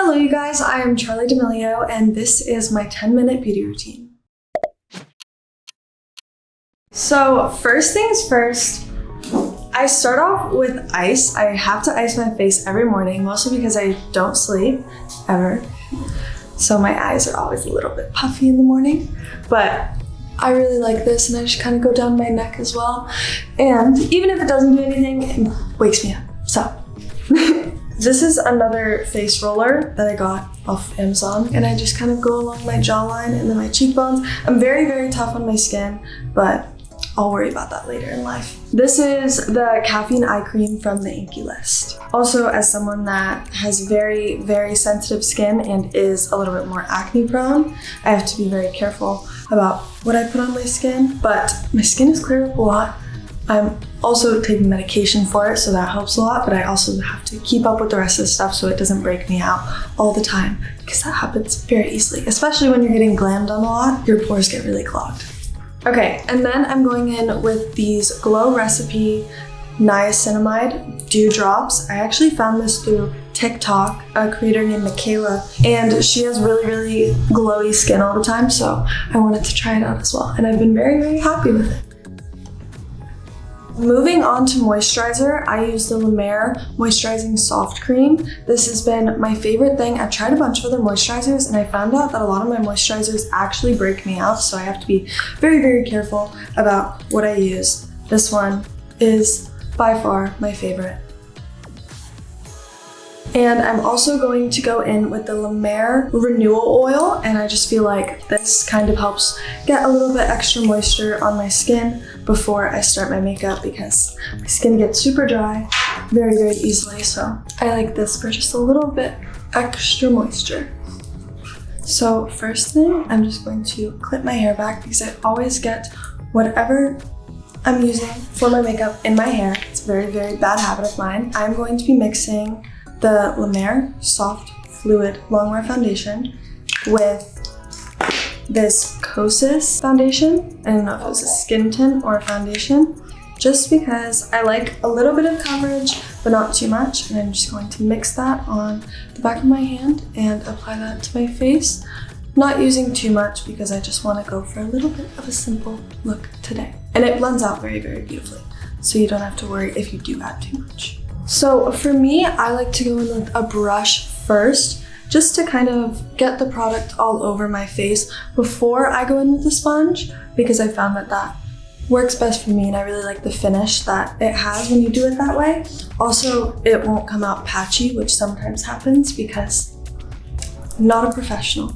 Hello you guys, I am Charli D'Amelio and this is my 10-minute beauty routine. So first things first, I start off with ice. I have to ice my face every morning, mostly because I don't sleep ever. So my eyes are always a little bit puffy in the morning, but I really like this and I just kind of go down my neck as well. And even if it doesn't do anything, it wakes me up, so. This is another face roller that I got off Amazon, and I just kind of go along my jawline and then my cheekbones. I'm very tough on my skin, but I'll worry about that later in life. This is the Caffeine Eye Cream from the Inkey list. Also, as someone that has very sensitive skin and is a little bit more acne prone, I have to be very careful about what I put on my skin, but my skin is cleared up a lot. I'm also taking medication for it, so that helps a lot, but I also have to keep up with the rest of the stuff so it doesn't break me out all the time, because that happens very easily, especially when you're getting glam done a lot. Your pores get really clogged. Okay, and then I'm going in with these Glow Recipe Niacinamide Dewdrops. I actually found this through TikTok, a creator named Michaela, and she has really glowy skin all the time, so I wanted to try it out as well, and I've been very happy with it. Moving on to moisturizer, I use the Libre Moisturizing Soft Cream. This has been my favorite thing. I've tried a bunch of other moisturizers and I found out that a lot of my moisturizers actually break me out, so I have to be very careful about what I use. This one is by far my favorite. And I'm also going to go in with the Mer Renewal Oil, and I just feel like this kind of helps get a little bit extra moisture on my skin before I start my makeup, because my skin gets super dry very easily, so I like this for just a little bit extra moisture. So first thing, I'm just going to clip my hair back because I always get whatever I'm using for my makeup in my hair. It's a very bad habit of mine. I'm going to be mixing the Libre Soft Fluid Longwear Foundation with this Kosas foundation. I don't know if it was a skin tint or a foundation, just because I like a little bit of coverage, but not too much. And I'm just going to mix that on the back of my hand and apply that to my face. Not using too much because I just want to go for a little bit of a simple look today. And it blends out very beautifully, so you don't have to worry if you do add too much. So for me, I like to go in with a brush first, just to kind of get the product all over my face before I go in with the sponge, because I found that that works best for me and I really like the finish that it has when you do it that way. Also, it won't come out patchy, which sometimes happens because I'm not a professional.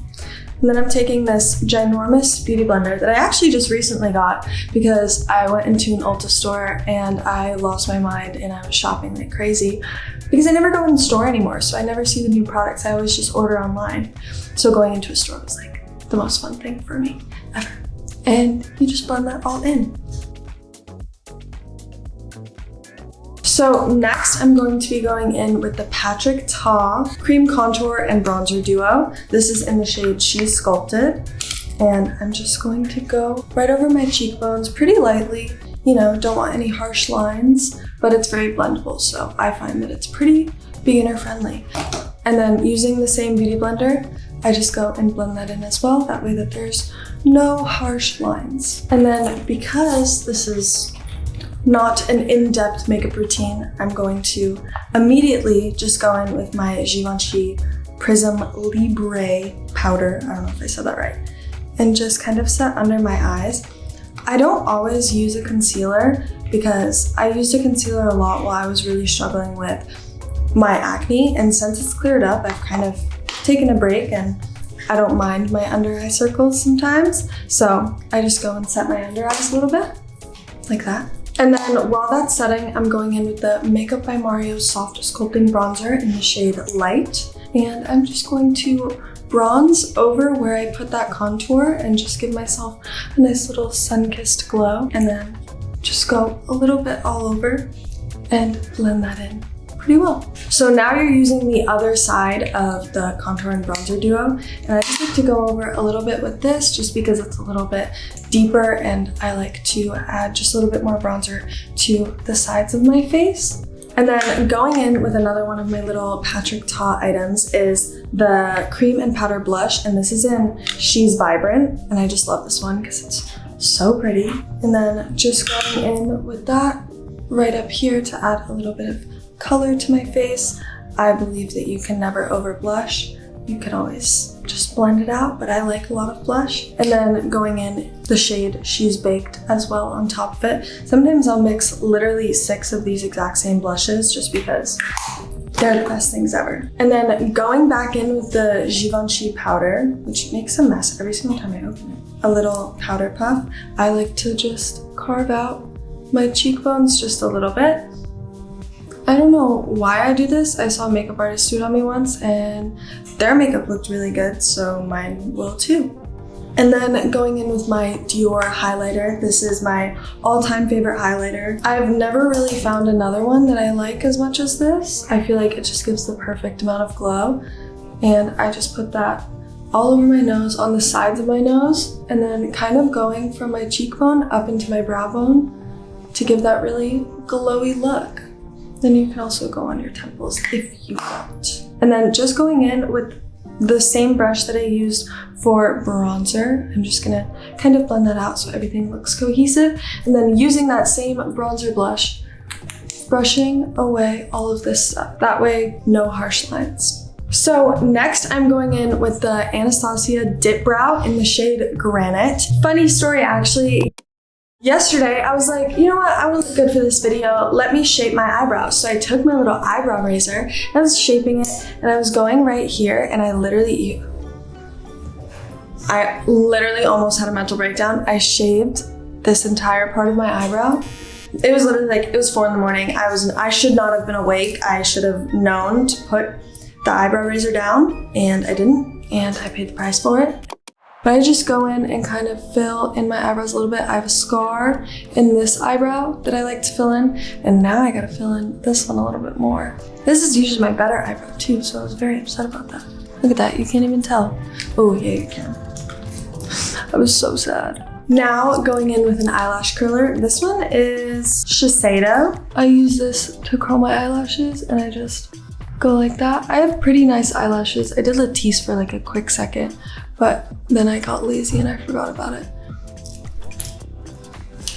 And then I'm taking this ginormous beauty blender that I actually just recently got because I went into an Ulta store and I lost my mind and I was shopping like crazy because I never go in the store anymore, so I never see the new products. I always just order online. So going into a store was like the most fun thing for me ever. And you just blend that all in. So next, I'm going to be going in with the Patrick Ta Cream Contour and Bronzer Duo. This is in the shade She's Sculpted. And I'm just going to go right over my cheekbones pretty lightly. You know, don't want any harsh lines, but it's very blendable, so I find that it's pretty beginner friendly. And then using the same beauty blender, I just go and blend that in as well, that way that there's no harsh lines. And then because this is not an in-depth makeup routine, I'm going to immediately just go in with my Givenchy Prisme Libre powder, I don't know if I said that right, and just kind of set under my eyes. I don't always use a concealer because I used a concealer a lot while I was really struggling with my acne, and since it's cleared up, I've kind of taken a break and I don't mind my under eye circles sometimes, so I just go and set my under eyes a little bit, like that. And then while that's setting, I'm going in with the Makeup by Mario Soft Sculpting Bronzer in the shade Light. And I'm just going to bronze over where I put that contour and just give myself a nice little sun-kissed glow. And then just go a little bit all over and blend that in pretty well. So now you're using the other side of the contour and bronzer duo, and I just like to go over a little bit with this just because it's a little bit deeper and I like to add just a little bit more bronzer to the sides of my face. And then going in with another one of my little Patrick Ta items is the cream and powder blush. And this is in She's Vibrant. And I just love this one because it's so pretty. And then just going in with that right up here to add a little bit of color to my face. I believe that you can never over blush. You can always just blend it out, but I like a lot of blush. And then going in the shade She's Baked as well on top of it. Sometimes I'll mix literally 6 of these exact same blushes just because they're the best things ever. And then going back in with the Givenchy powder, which makes a mess every single time I open it. A little powder puff. I like to just carve out my cheekbones just a little bit. I don't know why I do this. I saw a makeup artist do it on me once and their makeup looked really good, so mine will too. And then going in with my Dior highlighter. This is my all-time favorite highlighter. I've never really found another one that I like as much as this. I feel like it just gives the perfect amount of glow. And I just put that all over my nose, on the sides of my nose, and then kind of going from my cheekbone up into my brow bone to give that really glowy look. Then you can also go on your temples if you want. And then just going in with the same brush that I used for bronzer, I'm just gonna kind of blend that out so everything looks cohesive. And then using that same bronzer blush, brushing away all of this stuff. That way, no harsh lines. So next I'm going in with the Anastasia Dipbrow in the shade Granite. Funny story actually. Yesterday, I was like, you know what, I want to look good for this video. Let me shape my eyebrows. So I took my little eyebrow razor, and I was shaping it, and I was going right here, and I literally almost had a mental breakdown. I shaved this entire part of my eyebrow. It was literally like, it was 4 in the morning. I should not have been awake. I should have known to put the eyebrow razor down, and I didn't, and I paid the price for it. But I just go in and kind of fill in my eyebrows a little bit. I have a scar in this eyebrow that I like to fill in, and now I gotta fill in this one a little bit more. This is usually my better eyebrow too, so I was very upset about that. Look at that, you can't even tell. Oh yeah, you can. I was so sad. Now going in with an eyelash curler. This one is Shiseido. I use this to curl my eyelashes, and I just go like that. I have pretty nice eyelashes. I did Latisse for like a quick second, but then I got lazy and I forgot about it.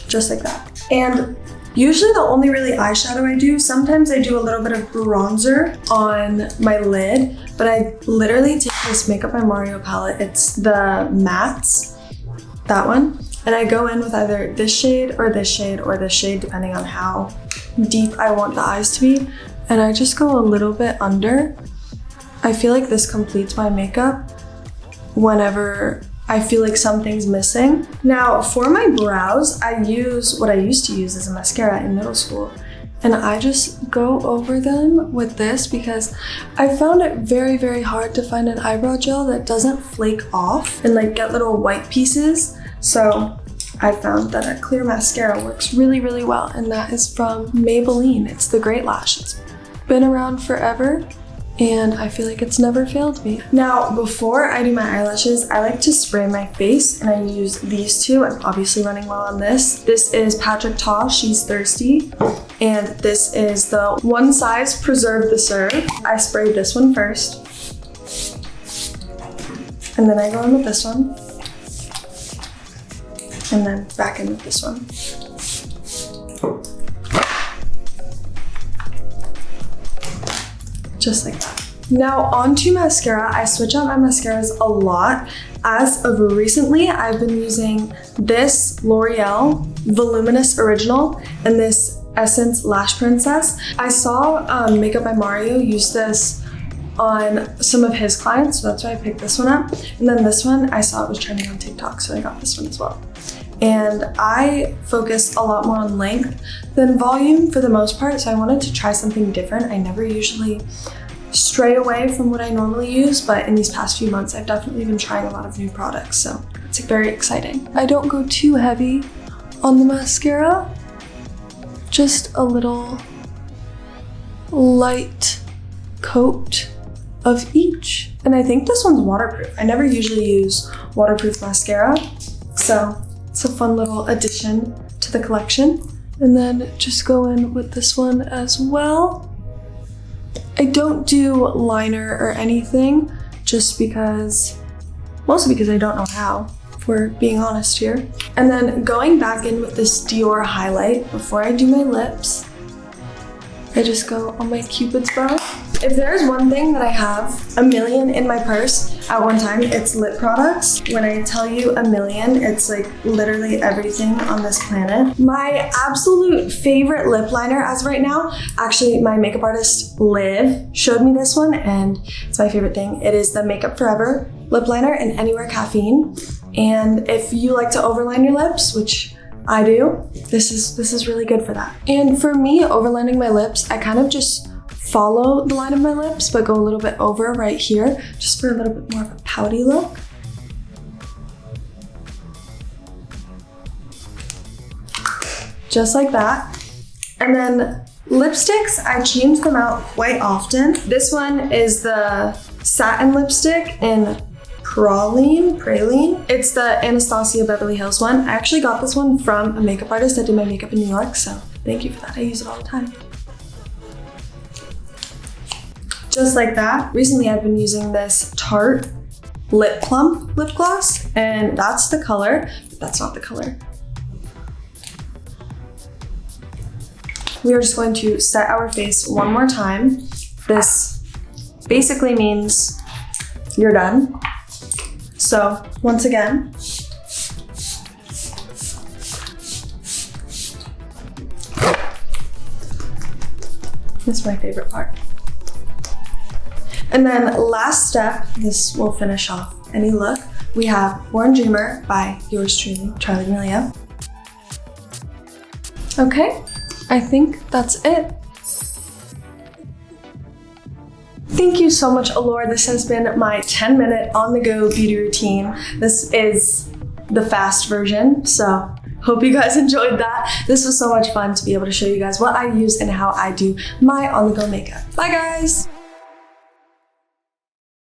Just like that. And usually the only really eyeshadow I do, sometimes I do a little bit of bronzer on my lid, but I literally take this Makeup by Mario palette. It's the mattes, that one. And I go in with either this shade or this shade or this shade, depending on how deep I want the eyes to be. And I just go a little bit under. I feel like this completes my makeup whenever I feel like something's missing. Now for my brows, I use what I used to use as a mascara in middle school. And I just go over them with this because I found it very, very hard to find an eyebrow gel that doesn't flake off and like get little white pieces. So I found that a clear mascara works really, really well. And that is from Maybelline. It's the Great Lash. It's been around forever, and I feel like it's never failed me. Now, before I do my eyelashes, I like to spray my face, and I use these two. I'm obviously running low on this. This is Patrick Ta, She's Thirsty, and this is the One Size Preserve the Serve. I sprayed this one first, and then I go in with this one, and then back in with this one. Just like that. Now onto mascara. I switch out my mascaras a lot. As of recently, I've been using this L'Oreal Voluminous Original and this Essence Lash Princess. I saw Makeup by Mario use this on some of his clients, so that's why I picked this one up. And then this one, I saw it was trending on TikTok, so I got this one as well. And I focus a lot more on length than volume for the most part, so I wanted to try something different. I never usually stray away from what I normally use, but in these past few months, I've definitely been trying a lot of new products, so it's very exciting. I don't go too heavy on the mascara, just a little light coat of each. And I think this one's waterproof. I never usually use waterproof mascara, so it's a fun little addition to the collection. And then just go in with this one as well. I don't do liner or anything just because, mostly because I don't know how, if we're being honest here. And then going back in with this Dior highlight before I do my lips, I just go on my Cupid's bow. If there's one thing that I have a million in my purse at one time, it's lip products. When I tell you a million, it's like literally everything on this planet. My absolute favorite lip liner as of right now, actually my makeup artist Liv showed me this one and it's my favorite thing. It is the Makeup Forever lip liner in Anywhere Caffeine. And if you like to overline your lips, which I do, this is really good for that. And for me, overlining my lips, I kind of just follow the line of my lips, but go a little bit over right here, just for a little bit more of a pouty look. Just like that. And then lipsticks, I change them out quite often. This one is the Satin Lipstick in Praline. It's the Anastasia Beverly Hills one. I actually got this one from a makeup artist that did my makeup in New York, so thank you for that. I use it all the time. Just like that. Recently I've been using this Tarte Lip Plump lip gloss, and that's the color, but that's not the color. We are just going to set our face one more time. This basically means you're done. So once again, this is my favorite part. And then last step, this will finish off any look. We have Born Dreamer by yours truly, Charli D'Amelio. Okay, I think that's it. Thank you so much, Allure. This has been my 10-minute on-the-go beauty routine. This is the fast version, so hope you guys enjoyed that. This was so much fun to be able to show you guys what I use and how I do my on-the-go makeup. Bye, guys!